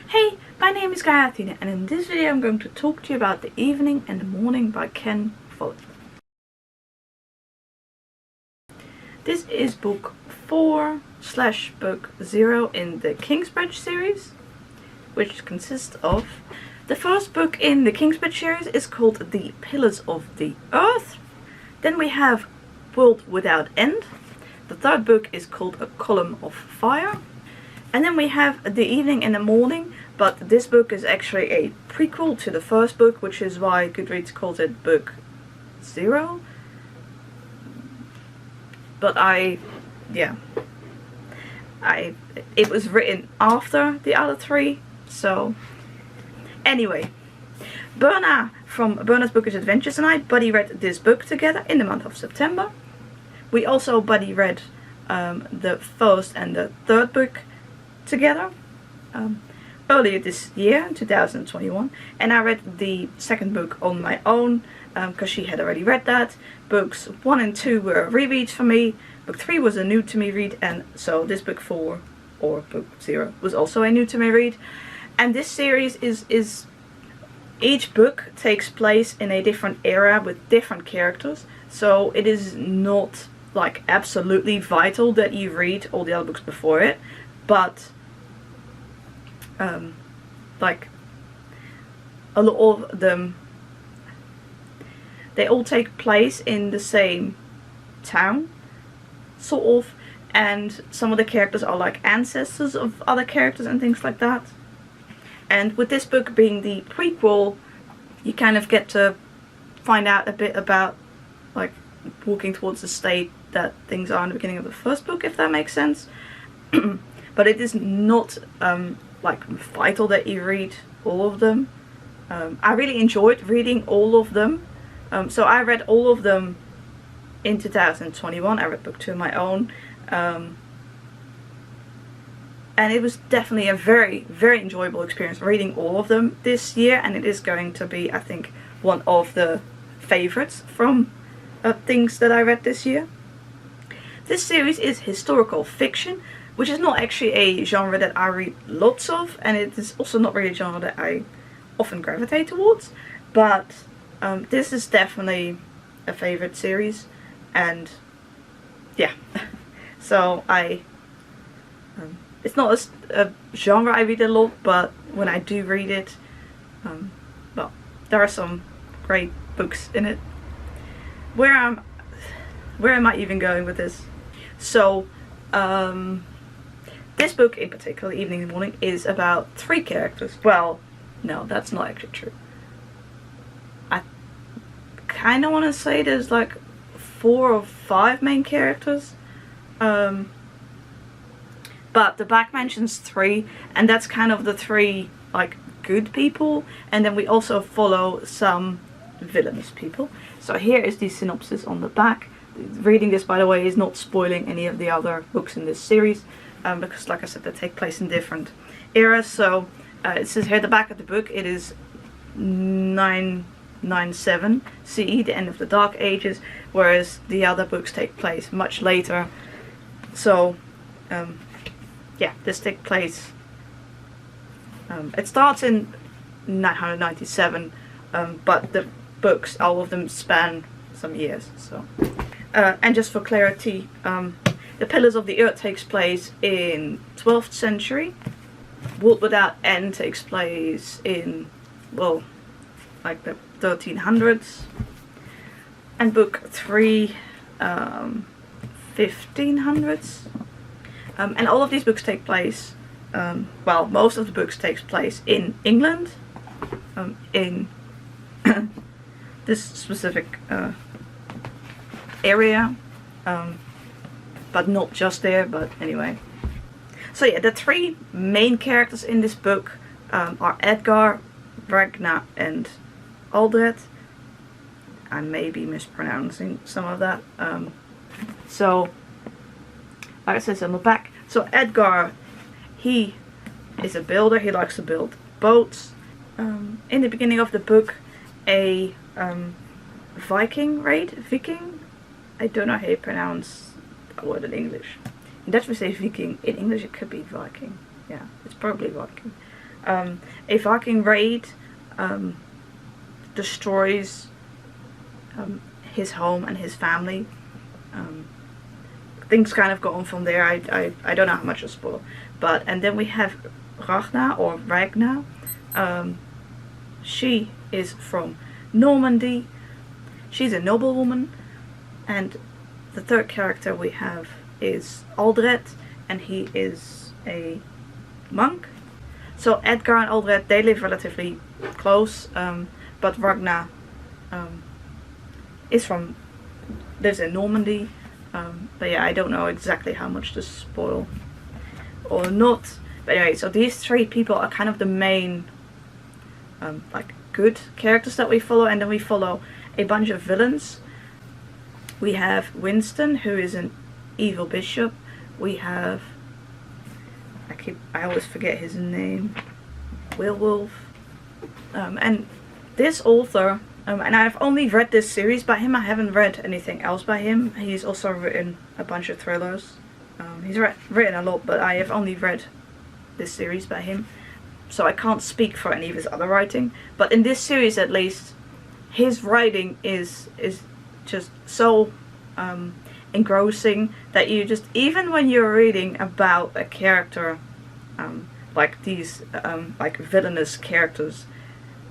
Hey, my name is Gaia, and in this video I'm going to talk to you about The Evening and the Morning by Ken Follett. This is book 4/book 0 in the Kingsbridge series, which consists of... The first book in the Kingsbridge series is called The Pillars of the Earth. Then we have World Without End. The third book is called A Column of Fire. And then we have The Evening and the Morning, but this book is actually a prequel to the first book, which is why Goodreads calls it book 0. But it was written after the other three, so... Anyway, Berna from Berna's Bookish Adventures and I buddy read this book together in the month of September. We also buddy read the first and the third book together earlier this year, 2021, and I read the second book on my own because she had already read that. Books 1 and 2 were rereads for me. Book 3 was a new to me read, and so this book 4, or book 0, was also a new to me read. And this series is each book takes place in a different era with different characters, so it is not like absolutely vital that you read all the other books before it, but like a lot of them, they all take place in the same town, sort of, and some of the characters are like ancestors of other characters and things like that. And with this book being the prequel, you kind of get to find out a bit about like walking towards the state that things are in the beginning of the first book, if that makes sense. But it is not like vital that you read all of them. I really enjoyed reading all of them. So I read all of them in 2021. I read book 2 on my own. And it was definitely a very, very enjoyable experience reading all of them this year. And it is going to be, I think, one of the favorites from things that I read this year. This series is historical fiction, which is not actually a genre that I read lots of, and it is also not really a genre that I often gravitate towards, but this is definitely a favorite series, and yeah, so it's not a genre I read a lot, but when I do read it, well, there are some great books in it. Where am I even going with this? So, this book in particular, Evening and Morning, is about 3 characters. Well, no, that's not actually true. I kind of want to say there's like 4 or 5 main characters. But the back mentions 3, and that's kind of the 3 like good people. And then we also follow some villainous people. So here is the synopsis on the back. Reading this, by the way, is not spoiling any of the other books in this series. Because like I said, they take place in different eras. So it says here at the back of the book, it is 997 CE, the end of the Dark Ages, whereas the other books take place much later. So yeah, this takes place, it starts in 997, but the books, all of them span some years. So and just for clarity, The Pillars of the Earth takes place in 12th century. World Without End takes place in, well, like the 1300s. And book 3, 1500s. And all of these books take place, well, most of the books takes place in England. In this specific area. But not just there, but anyway. So yeah, the 3 main characters in this book are Edgar, Berna, and Aldred. I may be mispronouncing some of that. So, like I said on the back, so Edgar, he is a builder, he likes to build boats. In the beginning of the book, a Viking raid, I don't know how you pronounce that word in English. In Dutch we say Viking, in English it could be Viking. Yeah, it's probably Viking. A Viking raid destroys his home and his family. Things kind of go on from there. I don't know how much to spoil. And then we have Ragnar. She is from Normandy. She's a noblewoman. And the third character we have is Aldred, and he is a monk. So Edgar and Aldred, they live relatively close, but Ragnar lives in Normandy. But yeah, I don't know exactly how much to spoil or not. But anyway, so these three people are kind of the main like good characters that we follow, and then we follow a bunch of villains. We have Winston, who is an evil bishop. We have, I always forget his name, Werewolf. And this author, and I've only read this series by him. I haven't read anything else by him. He's also written a bunch of thrillers. He's written a lot, but I have only read this series by him, so I can't speak for any of his other writing. But in this series, at least, his writing is just so engrossing that you just, even when you're reading about a character like these like villainous characters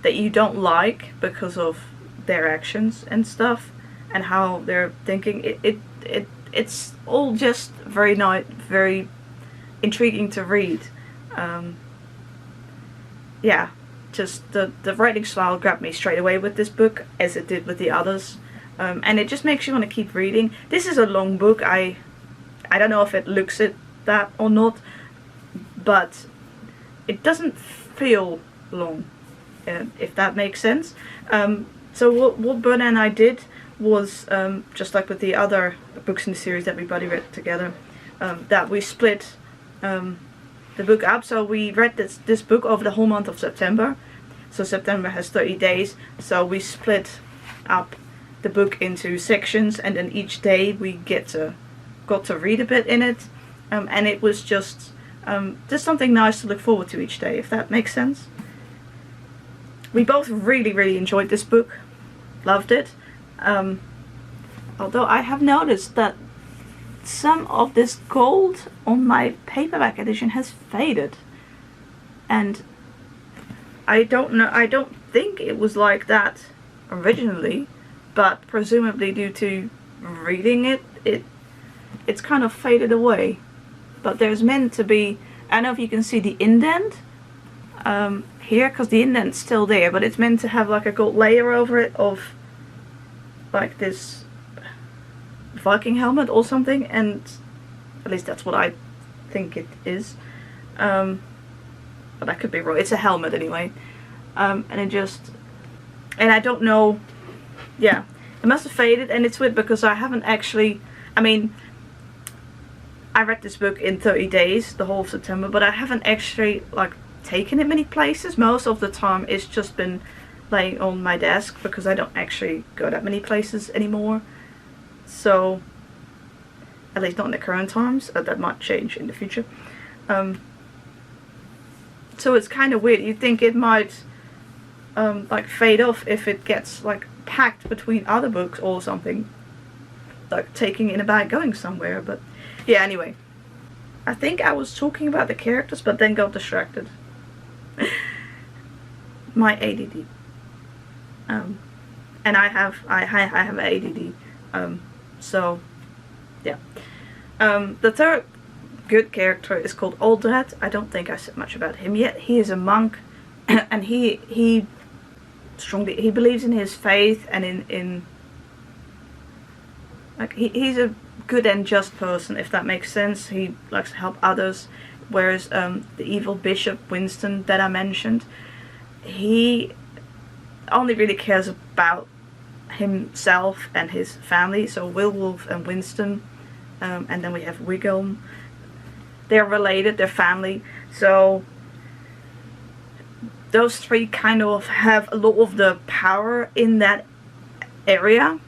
that you don't like because of their actions and stuff and how they're thinking, it's all just very nice, very intriguing to read. Yeah, just the writing style grabbed me straight away with this book, as it did with the others. And it just makes you want to keep reading. This is a long book. I don't know if it looks at that or not, but it doesn't feel long, if that makes sense. So what Berna and I did was, just like with the other books in the series that we buddy read together, that we split the book up. So we read this book over the whole month of September. So September has 30 days. So we split up the book into sections, and then each day we got to read a bit in it, and it was just something nice to look forward to each day, if that makes sense. We both really enjoyed this book, loved it, although I have noticed that some of this gold on my paperback edition has faded, and I don't think it was like that originally, but presumably due to reading it's kind of faded away. But there's meant to be, I don't know if you can see the indent here, because the indent's still there, but it's meant to have like a gold layer over it of like this Viking helmet or something, and at least that's what I think it is. But I could be wrong. It's a helmet anyway. And I don't know. Yeah, it must have faded, and it's weird because I haven't actually, I mean, I read this book in 30 days, the whole of September, but I haven't actually like taken it many places. Most of the time it's just been laying on my desk because I don't actually go that many places anymore. So, at least not in the current times. That might change in the future. So it's kind of weird. You'd think it might like fade off if it gets like packed between other books or something, like taking in a bag going somewhere. But yeah, anyway, I think I was talking about the characters but then got distracted. My ADD, and I have ADD, so yeah. The third good character is called Aldred. I don't think I said much about him yet. He is a monk, and he believes in his faith, and in like he's a good and just person, if that makes sense. He likes to help others, whereas the evil bishop Winston that I mentioned, he only really cares about himself and his family. So Werewolf and Winston, and then we have Wiggum. They're related, they're family. So those three kind of have a lot of the power in that area,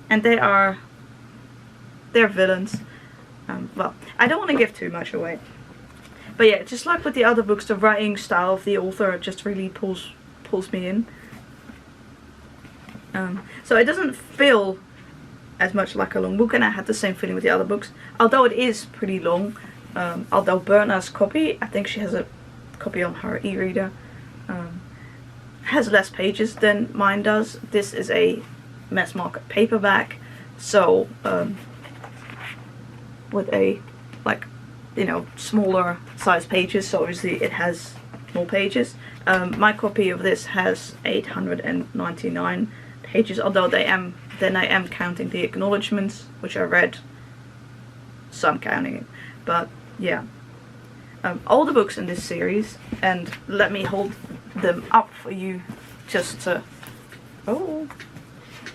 and they're villains. Well, I don't want to give too much away, But yeah, just like with the other books, the writing style of the author just really pulls me in. So it doesn't feel as much like a long book, and I had the same feeling with the other books, although it is pretty long. Although Berna's copy, I think she has a copy on her e-reader, has less pages than mine does. This is a mass market paperback, so with a, like, you know, smaller size pages, so obviously it has more pages. My copy of this has 899 pages, although I am counting the acknowledgements, which I read, so I'm counting it. But yeah, all the books in this series, and let me hold them up for you just to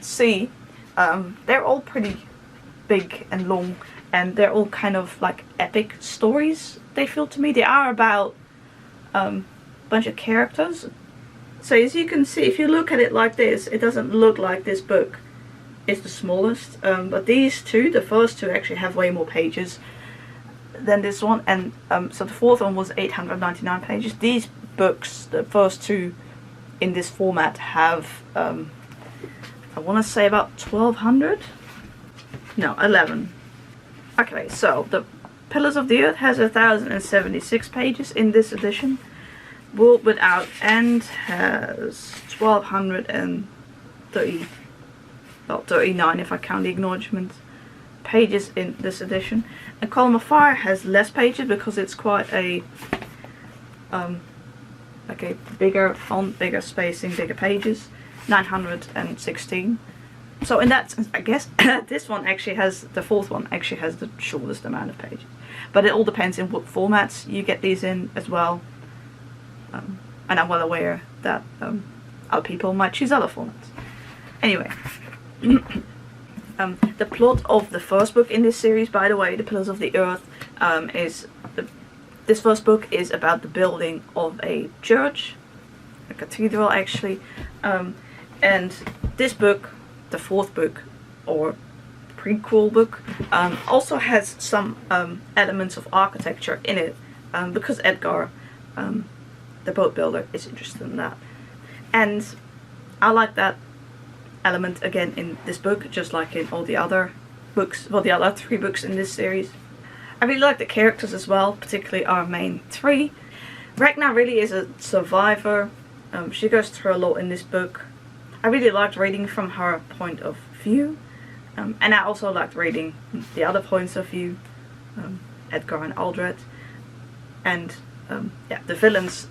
see. They're all pretty big and long, and they're all kind of like epic stories, they feel to me. They are about a bunch of characters. So as you can see, if you look at it like this, it doesn't look like this book is the smallest, but these two, the first two, actually have way more pages than this one, and so the fourth one was 899 pages. These books, the first two in this format, have I want to say about 1200? No, 11. Okay, so the Pillars of the Earth has 1076 pages in this edition. World Without End has 1230, well, 39 if I count the acknowledgements, pages in this edition. And Column of Fire has less pages because it's quite a like a bigger font, bigger spacing, bigger pages, 916. So in that sense, I guess this one actually has, the fourth one actually has the shortest amount of pages. But it all depends in what formats you get these in as well. And I'm well aware that other people might choose other formats. Anyway, the plot of the first book in this series, by the way, The Pillars of the Earth, this first book is about the building of a church, a cathedral actually, and this book, the fourth book, or prequel book, also has some elements of architecture in it, because Edgar, the boat builder, is interested in that. And I like that element again in this book, just like in all the other books, well, the other three books in this series. I really like the characters as well, particularly our main three. Ragnar really is a survivor. She goes through a lot in this book. I really liked reading from her point of view, and I also liked reading the other points of view, Edgar and Aldred, and yeah, the villains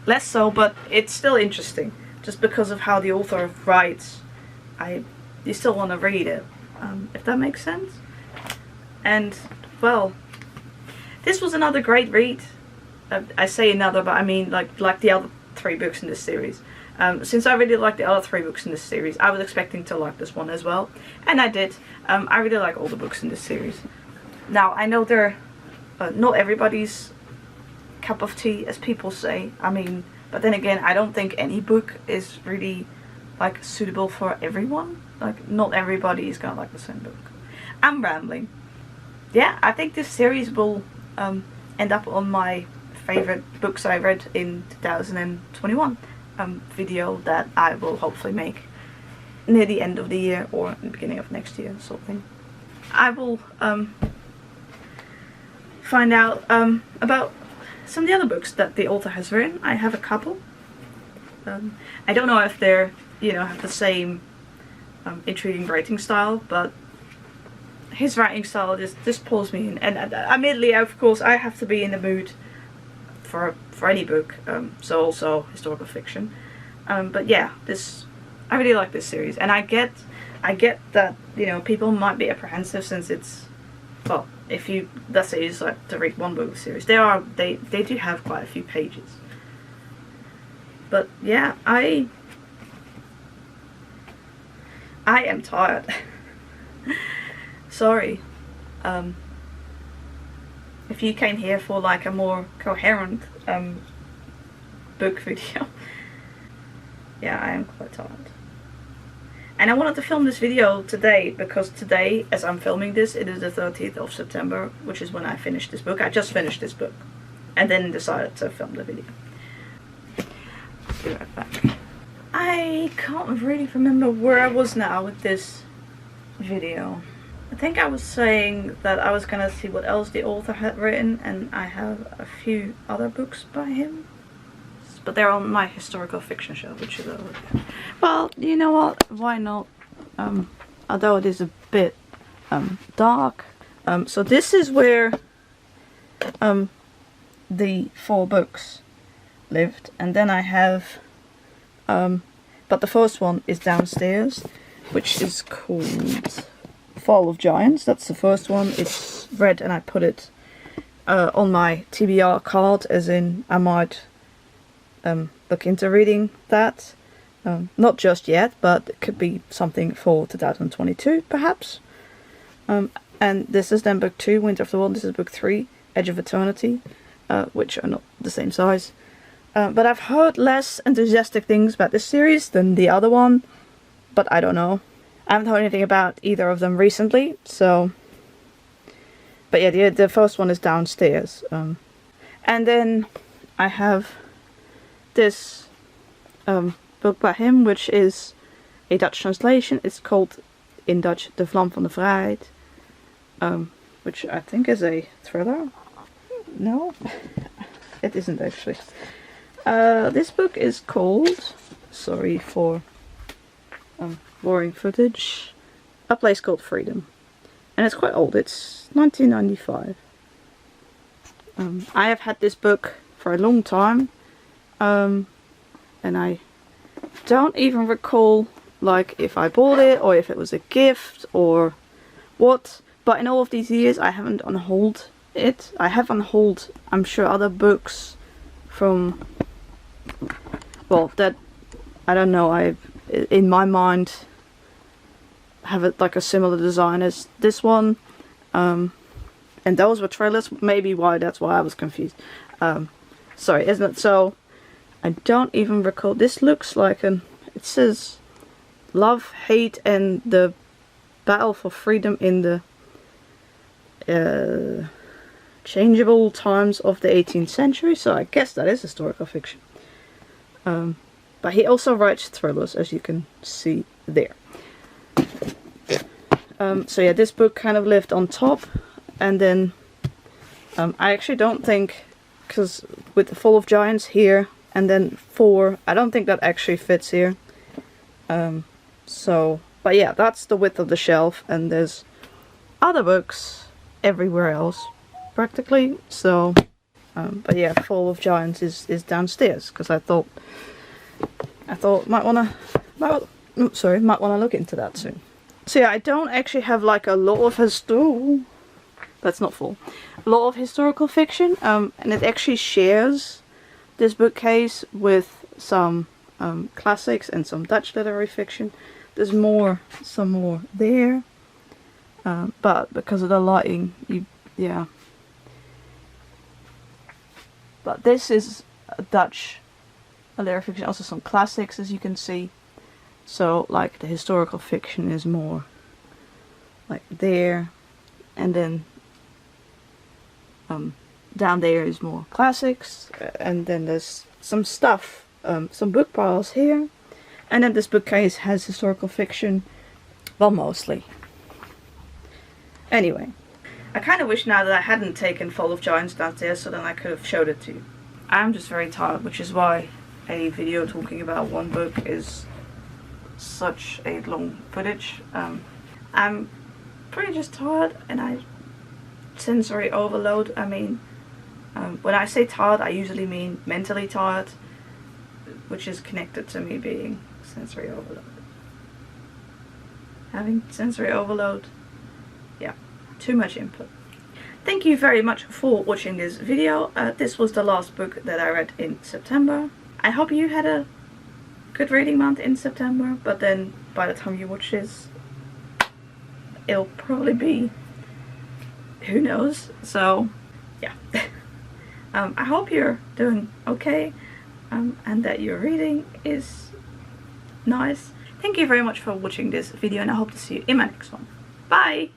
less so, but it's still interesting just because of how the author writes. You still want to read it, if that makes sense. And well, this was another great read. I say another, but I mean like the other three books in this series. Since I really like the other three books in this series, I was expecting to like this one as well, and I did. I really like all the books in this series. Now, I know they're not everybody's cup of tea, as people say. I mean, but then again, I don't think any book is really like suitable for everyone. Like, not everybody is gonna like the same book. I'm rambling. Yeah, I think this series will end up on my favorite books I read in 2021 video that I will hopefully make near the end of the year or the beginning of next year, sort of thing. I will find out about some of the other books that the author has written. I have a couple. I don't know if they're, you know, have the same intriguing writing style, but his writing style just pulls me in. And admittedly, of course, I have to be in the mood for any book, so also historical fiction. But yeah, I really like this series, and I get that, you know, people might be apprehensive since it's, well, if you, let's say you just like to read one book of the series, they do have quite a few pages. But yeah, I am tired. Sorry. If you came here for like a more coherent book video. Yeah, I am quite tired. And I wanted to film this video today because today, as I'm filming this, it is the 30th of September, which is when I finished this book. I just finished this book. and then decided to film the video. Be right back. I can't really remember where I was now with this video. I think I was saying that I was gonna see what else the author had written, and I have a few other books by him. But they're on my historical fiction shelf, which is over there. Well, you know what? Why not? Although it is a bit dark. So this is where the 4 books lived, and then I have but the first one is downstairs, which is called Fall of Giants. That's the first one. It's red, and I put it on my TBR card, as in I might look into reading that. Not just yet, but it could be something for 2022 perhaps. And this is then book 2, Winter of the World. This is book 3, Edge of Eternity, which are not the same size. But I've heard less enthusiastic things about this series than the other one, but I don't know. I haven't heard anything about either of them recently, so... But yeah, the first one is downstairs. And then I have this book by him, which is a Dutch translation. It's called, in Dutch, De Vlam van de Vrijheid, which I think is a thriller. No? It isn't actually. This book is called, sorry for boring footage, A Place Called Freedom. And it's quite old, it's 1995. I have had this book for a long time, and I don't even recall like if I bought it or if it was a gift or what, but in all of these years I haven't unhauled it. I have unhauled, I'm sure, other books from, well, that, I don't know, I, in my mind, have it like a similar design as this one, and those were trailers, maybe why, that's why I was confused. Sorry, isn't it? So, I don't even recall, this looks like an, it says, Love, Hate and the Battle for Freedom in the changeable times of the 18th century, so I guess that is historical fiction. But he also writes thrillers, as you can see there. So yeah, this book kind of lived on top, and then I actually don't think, because with the Fall of Giants here, and then 4, I don't think that actually fits here. So, but yeah, that's the width of the shelf, and there's other books everywhere else, practically. So, but yeah, Fall of Giants is downstairs, because I thought might wanna look into that soon. So yeah, I don't actually have like a lot of that's not full. A lot of historical fiction, and it actually shares this bookcase with some classics and some Dutch literary fiction. There's some more there, but because of the lighting, yeah. But this is a Dutch literary fiction, also some classics, as you can see. So like the historical fiction is more like there, and then down there is more classics, and then there's some stuff, some book piles here, and then this bookcase has historical fiction, well, mostly. Anyway, I kind of wish now that I hadn't taken Fall of Giants downstairs, so then I could have showed it to you. I'm just very tired, which is why a video talking about one book is such a long footage. I'm pretty just tired, and sensory overload. I mean, when I say tired, I usually mean mentally tired, which is connected to me being sensory overload. Having sensory overload, yeah, too much input. Thank you very much for watching this video. This was the last book that I read in September. I hope you had a good reading month in September, but then by the time you watch this, it'll probably be, who knows. So yeah. I hope you're doing okay, and that your reading is nice. Thank you very much for watching this video, and I hope to see you in my next one. Bye!